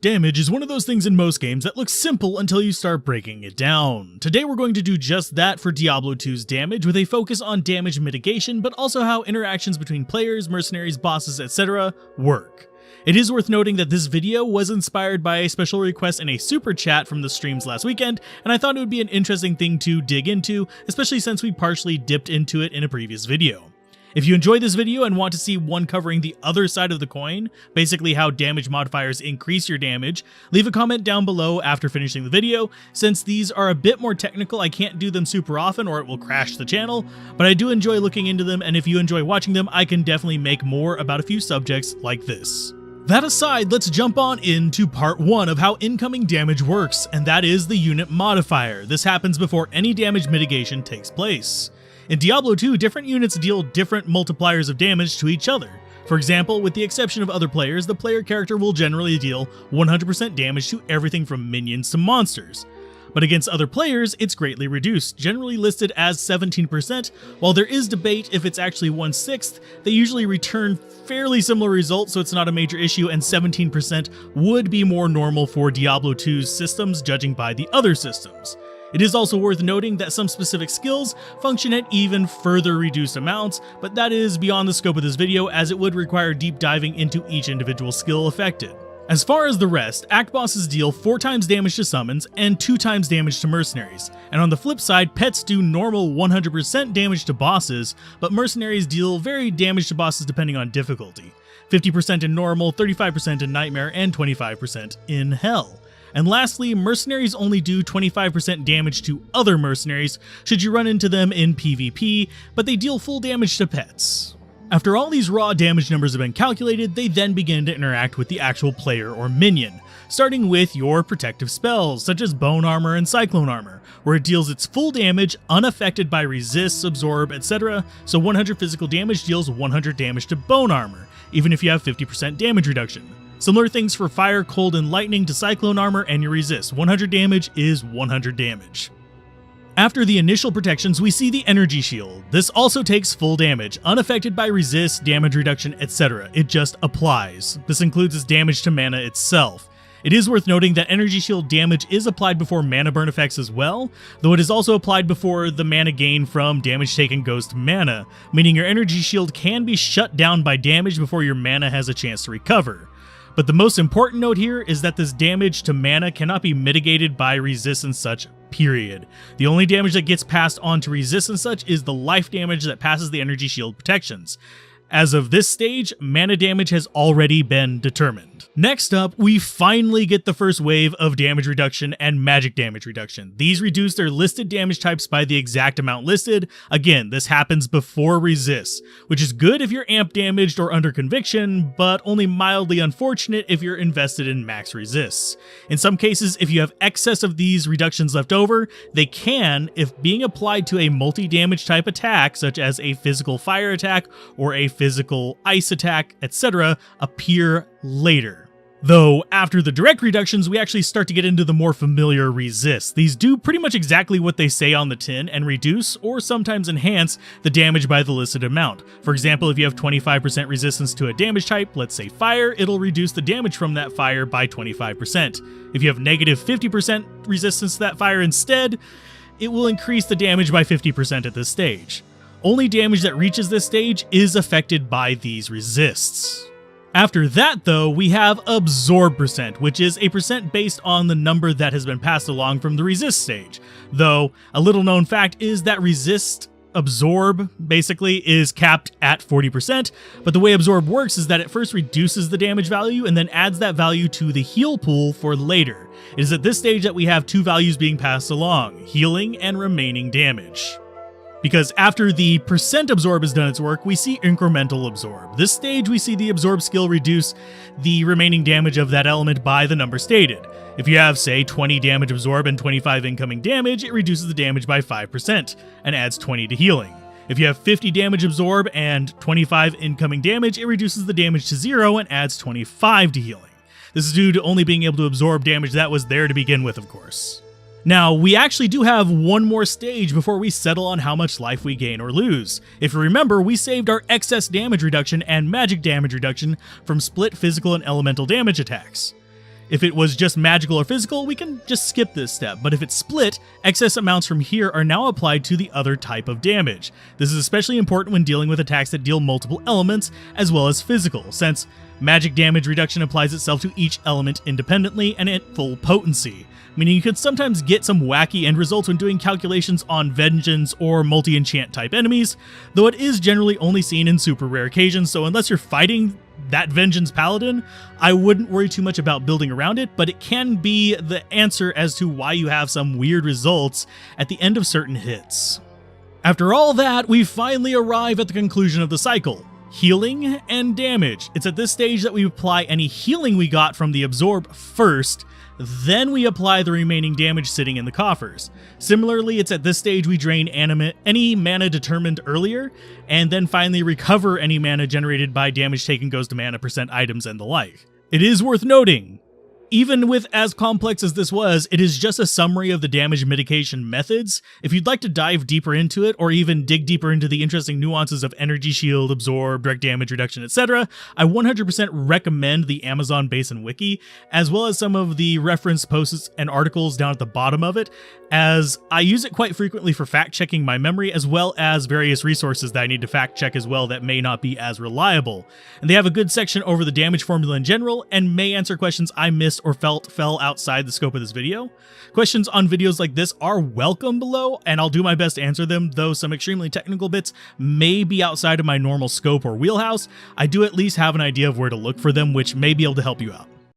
Damage is one of those things in most games that looks simple until you start breaking it down. Today we're going to do just that for Diablo 2's damage, with a focus on damage mitigation, but also how interactions between players, mercenaries, bosses, etc. work. It is worth noting that this video was inspired by a special request in a super chat from the streams last weekend, and I thought it would be an interesting thing to dig into, especially since we partially dipped into it in a previous video. If you enjoyed this video and want to see one covering the other side of the coin, basically how damage modifiers increase your damage, leave a comment down below after finishing the video. Since these are a bit more technical, I can't do them super often or it will crash the channel, but I do enjoy looking into them, and if you enjoy watching them, I can definitely make more about a few subjects like this. That aside, let's jump on into part 1 of how incoming damage works, and that is the unit modifier. This happens before any damage mitigation takes place. In Diablo 2, different units deal different multipliers of damage to each other. For example, with the exception of other players, the player character will generally deal 100% damage to everything from minions to monsters. But against other players, it's greatly reduced, generally listed as 17%. While there is debate if it's actually 1/6, they usually return fairly similar results, so it's not a major issue, and 17% would be more normal for Diablo 2's systems, judging by the other systems. It is also worth noting that some specific skills function at even further reduced amounts, but that is beyond the scope of this video, as it would require deep diving into each individual skill affected. As far as the rest, act bosses deal 4 times damage to summons and 2 times damage to mercenaries, and on the flip side, pets do normal 100% damage to bosses, but mercenaries deal varied damage to bosses depending on difficulty. 50% in normal, 35% in nightmare, and 25% in hell. And lastly, mercenaries only do 25% damage to other mercenaries should you run into them in PvP, but they deal full damage to pets. After all these raw damage numbers have been calculated, they then begin to interact with the actual player or minion, starting with your protective spells, such as Bone Armor and Cyclone Armor, where it deals its full damage unaffected by resists, absorb, etc. So 100 physical damage deals 100 damage to Bone Armor, even if you have 50% damage reduction. Similar things for Fire, Cold, and Lightning to Cyclone Armor and your resist. 100 damage is 100 damage. After the initial protections, we see the Energy Shield. This also takes full damage, unaffected by resist, damage reduction, etc. It just applies. This includes its damage to mana itself. It is worth noting that Energy Shield damage is applied before mana burn effects as well, though it is also applied before the mana gain from damage taken goes to mana, meaning your Energy Shield can be shut down by damage before your mana has a chance to recover. But the most important note here is that this damage to mana cannot be mitigated by resist and such, period. The only damage that gets passed on to resist and such is the life damage that passes the Energy Shield protections. As of this stage, mana damage has already been determined. Next up, we finally get the first wave of damage reduction and magic damage reduction. These reduce their listed damage types by the exact amount listed. Again, this happens before resist, which is good if you're amp damaged or under conviction, but only mildly unfortunate if you're invested in max resists. In some cases, if you have excess of these reductions left over, they can, if being applied to a multi-damage type attack, such as a physical fire attack or a physical ice attack, etc., appear later. Though, after the direct reductions, we actually start to get into the more familiar resists. These do pretty much exactly what they say on the tin and reduce, or sometimes enhance, the damage by the listed amount. For example, if you have 25% resistance to a damage type, let's say fire, it'll reduce the damage from that fire by 25%. If you have negative 50% resistance to that fire instead, it will increase the damage by 50% at this stage. Only damage that reaches this stage is affected by these resists. After that, though, we have absorb percent, which is a percent based on the number that has been passed along from the resist stage. Though, a little known fact is that resist absorb basically is capped at 40%, but the way absorb works is that it first reduces the damage value and then adds that value to the heal pool for later. It is at this stage that we have 2 values being passed along, healing and remaining damage. Because after the percent absorb has done its work, we see incremental absorb. This stage, we see the absorb skill reduce the remaining damage of that element by the number stated. If you have, say, 20 damage absorb and 25 incoming damage, it reduces the damage by 5% and adds 20 to healing. If you have 50 damage absorb and 25 incoming damage, it reduces the damage to 0 and adds 25 to healing. This is due to only being able to absorb damage that was there to begin with, of course. Now, we actually do have one more stage before we settle on how much life we gain or lose. If you remember, we saved our excess damage reduction and magic damage reduction from split physical and elemental damage attacks. If it was just magical or physical, we can just skip this step, but if it's split, excess amounts from here are now applied to the other type of damage. This is especially important when dealing with attacks that deal multiple elements, as well as physical, since magic damage reduction applies itself to each element independently and at full potency, meaning you could sometimes get some wacky end results when doing calculations on vengeance or multi-enchant type enemies, though it is generally only seen in super rare occasions, so unless you're fighting that vengeance paladin, I wouldn't worry too much about building around it, but it can be the answer as to why you have some weird results at the end of certain hits. After all that, we finally arrive at the conclusion of the cycle. Healing and damage. It's at this stage that we apply any healing we got from the absorb first, then we apply the remaining damage sitting in the coffers. Similarly, it's at this stage we drain any mana determined earlier, and then finally recover any mana generated by damage taken goes to mana percent items and the like. It is worth noting, even with as complex as this was, it is just a summary of the damage mitigation methods. If you'd like to dive deeper into it, or even dig deeper into the interesting nuances of energy shield, absorb, direct damage reduction, etc., I 100% recommend the Amazon Basin Wiki, as well as some of the reference posts and articles down at the bottom of it, as I use it quite frequently for fact-checking my memory, as well as various resources that I need to fact-check as well that may not be as reliable. And they have a good section over the damage formula in general, and may answer questions I missed or felt fell outside the scope of this video. Questions on videos like this are welcome below, and I'll do my best to answer them, though some extremely technical bits may be outside of my normal scope or wheelhouse. I do at least have an idea of where to look for them, which may be able to help you out.